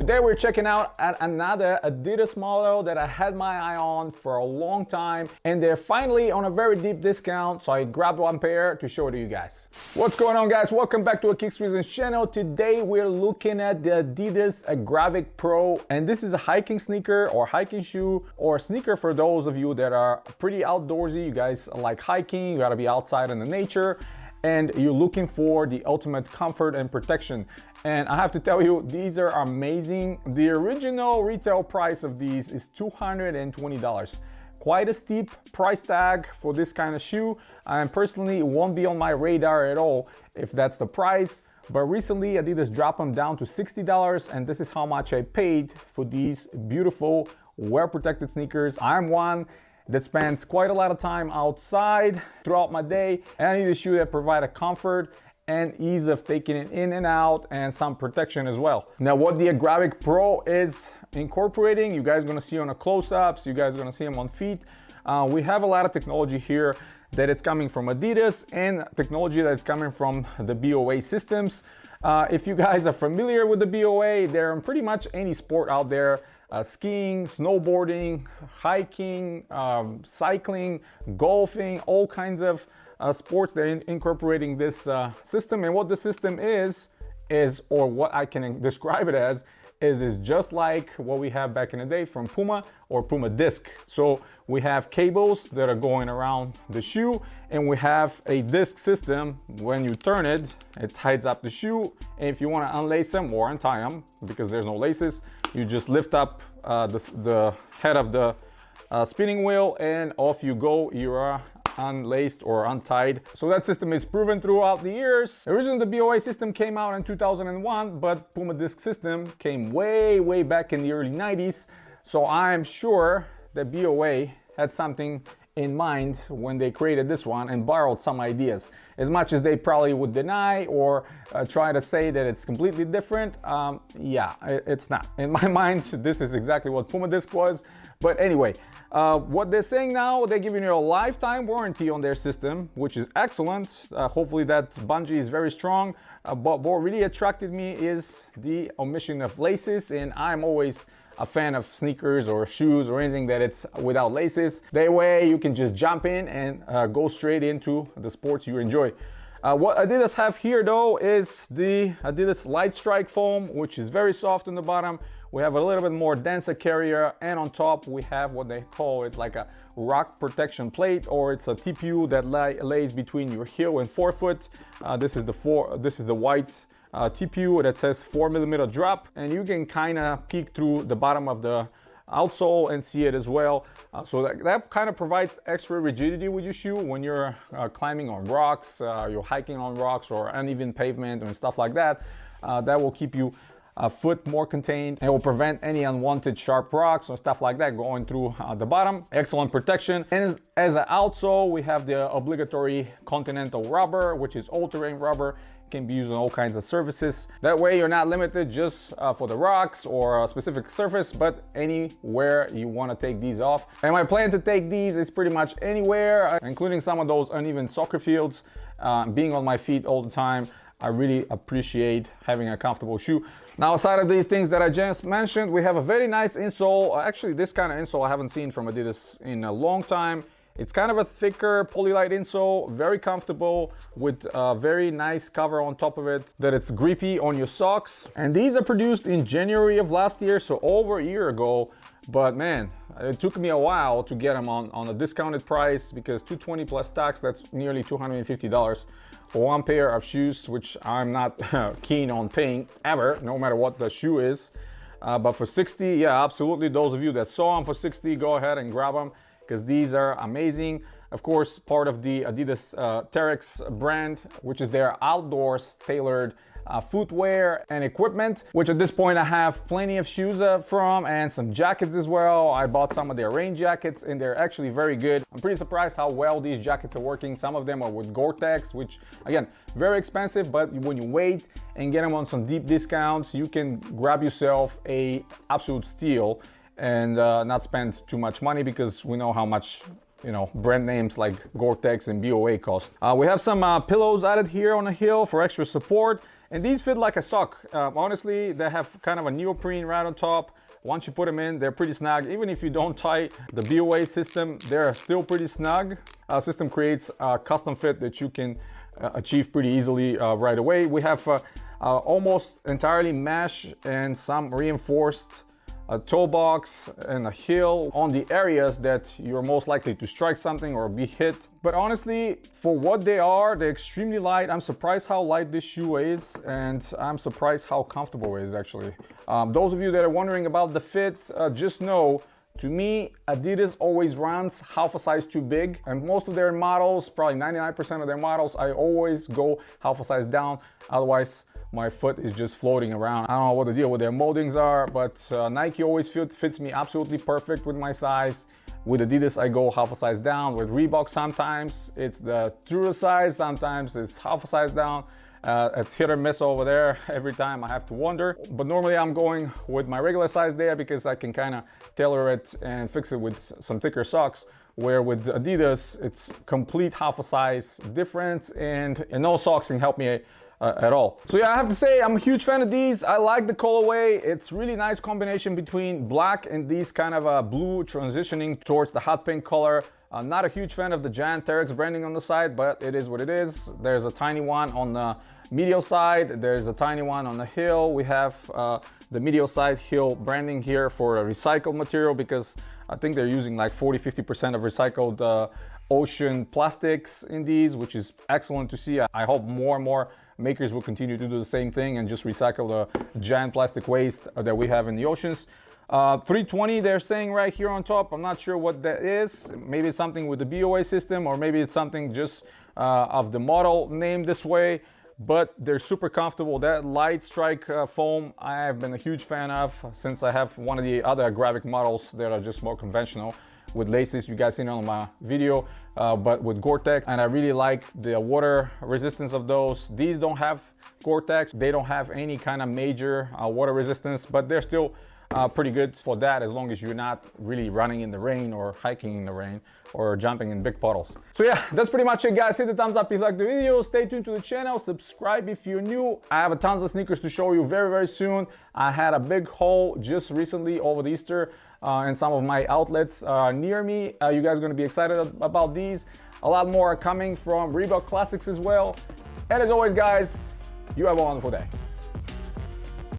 Today we're checking out another Adidas model that I had my eye on for a long time, and they're finally on a very deep discount, so I grabbed one pair to show it to you guys. What's going on, guys? Welcome back to a Kicks Reasons channel. Today we're looking at the Adidas Agravic Pro, and this is a hiking sneaker or hiking shoe or sneaker for those of you that are pretty outdoorsy. You guys like hiking, you gotta be outside in the nature, and you're looking for the ultimate comfort and protection. And I have to tell you, these are amazing. The original retail price of these is $220. Quite a steep price tag for this kind of shoe. And personally, it won't be on my radar at all if that's the price. But recently, Adidas dropped them down to $60, and this is how much I paid for these beautiful, wear-protected sneakers. I'm one that spends quite a lot of time outside throughout my day, and I need a shoe that provides a comfort and ease of taking it in and out and some protection as well. Now, what the Agravic Pro is incorporating, you guys are gonna see on the close-ups, you guys are gonna see them on feet. We have a lot of technology here that it's coming from Adidas and technology that's coming from the BOA systems. If you guys are familiar with the BOA, they're in pretty much any sport out there. Skiing, snowboarding, hiking, cycling, golfing, all kinds of sports. They're incorporating this system, and what the system is, or what I can describe it as, is just like what we have back in the day from Puma or Puma disc. So we have cables that are going around the shoe, and we have a disc system. When you turn it, it ties up the shoe, and if you want to unlace them or untie them, because there's no laces, you just lift up the head of the spinning wheel, and off you go. You are unlaced or untied. So that system is proven throughout the years. Originally, the BOA system came out in 2001, but Puma disc system came way back in the early 90s. So I'm sure that BOA had something in mind when they created this one and borrowed some ideas. As much as they probably would deny or try to say that it's completely different, yeah, it's not. In my mind, this is exactly what Puma disc was. But anyway, what they're saying now, they're giving you a lifetime warranty on their system, which is excellent. Hopefully that bungee is very strong. But what really attracted me is the omission of laces, and I'm always a fan of sneakers or shoes or anything that it's without laces. That way you can just jump in and go straight into the sports you enjoy. What Adidas have here though is the Adidas Lightstrike foam, which is very soft on the bottom. We have a little bit more denser carrier, and on top we have what they call, it's like a rock protection plate, or it's a TPU that lays between your heel and forefoot. This is the white TPU that says 4mm drop, and you can kind of peek through the bottom of the outsole and see it as well. So that kind of provides extra rigidity with your shoe when you're climbing on rocks, you're hiking on rocks or uneven pavement and stuff like that. That will keep you foot more contained, and will prevent any unwanted sharp rocks or stuff like that going through the bottom. Excellent protection. And as an outsole, we have the obligatory Continental rubber, which is all-terrain rubber. Can be used on all kinds of surfaces. That way you're not limited just for the rocks or a specific surface, but anywhere you want to take these off. And my plan to take these is pretty much anywhere, including some of those uneven soccer fields. Being on my feet all the time, I really appreciate having a comfortable shoe. Now, aside of these things that I just mentioned, we have a very nice insole. Actually, this kind of insole I haven't seen from Adidas in a long time. It's kind of a thicker polylite insole, very comfortable, with a very nice cover on top of it, that it's grippy on your socks. And these are produced in January of last year, so over a year ago. But man, it took me a while to get them on a discounted price, because $220 plus tax, that's nearly $250 for one pair of shoes, which I'm not keen on paying ever, no matter what the shoe is. But for $60, yeah, absolutely. Those of you that saw them for $60, go ahead and grab them, because these are amazing. Of course, part of the Adidas Terrex brand, which is their outdoors tailored footwear and equipment, which at this point I have plenty of shoes from, and some jackets as well. I bought some of their rain jackets, and they're actually very good. I'm pretty surprised how well these jackets are working. Some of them are with Gore-Tex, which again, very expensive, but when you wait and get them on some deep discounts, you can grab yourself a absolute steal and not spend too much money, because we know how much, you know, brand names like Gore-Tex and BOA cost. We have some pillows added here on the heel for extra support, And these fit like a sock. Honestly, they have kind of a neoprene right on top. Once you put them in, they're pretty snug. Even if you don't tie the BOA system, they're still pretty snug. Our system creates a custom fit that you can achieve pretty easily right away. We have almost entirely mesh and some reinforced toe box and a heel on the areas that you're most likely to strike something or be hit. But honestly, for what they are, they're extremely light. I'm surprised how light this shoe is, and I'm surprised how comfortable it is actually. Those of you that are wondering about the fit, just know, to me, Adidas always runs half a size too big, and most of their models, probably 99% of their models, I always go half a size down. Otherwise, my foot is just floating around. I don't know what the deal with their moldings are, but Nike always fits me absolutely perfect with my size. With Adidas, I go half a size down. With Reebok, sometimes it's the truer size, sometimes it's half a size down. It's hit or miss over there. Every time I have to wonder. But normally I'm going with my regular size there because I can kind of tailor it and fix it with some thicker socks. Where with Adidas, it's complete half a size difference, and no socks can help me at all. So yeah, I have to say I'm a huge fan of these. I like the colorway. It's really nice combination between black and these kind of blue transitioning towards the hot pink color. I'm not a huge fan of the giant Terrex branding on the side, but it is what it is. There's a tiny one on the medial side. There's a tiny one on the heel. We have the medial side heel branding here for a recycled material, because I think they're using like 40-50% of recycled ocean plastics in these, which is excellent to see. I hope more and more makers will continue to do the same thing and just recycle the giant plastic waste that we have in the oceans. 320 they're saying right here on top. I'm not sure what that is. Maybe it's something with the BOA system, or maybe it's something just of the model named this way, but they're super comfortable. That Lightstrike foam I have been a huge fan of since I have one of the other Agravic models that are just more conventional with laces. You guys seen it on my video, but with Gore-Tex, and I really like the water resistance of those. These don't have Gore-Tex. They don't have any kind of major water resistance, but they're still pretty good for that, as long as you're not really running in the rain or hiking in the rain or jumping in big puddles. So yeah, that's pretty much it, guys. Hit the thumbs up if you like the video. Stay tuned to the channel. Subscribe if you're new. I have a tons of sneakers to show you very, very soon. I had a big haul just recently over the Easter in some of my outlets near me. You guys are going to be excited about these. A lot more are coming from Reebok Classics as well. And as always, guys, you have a wonderful day.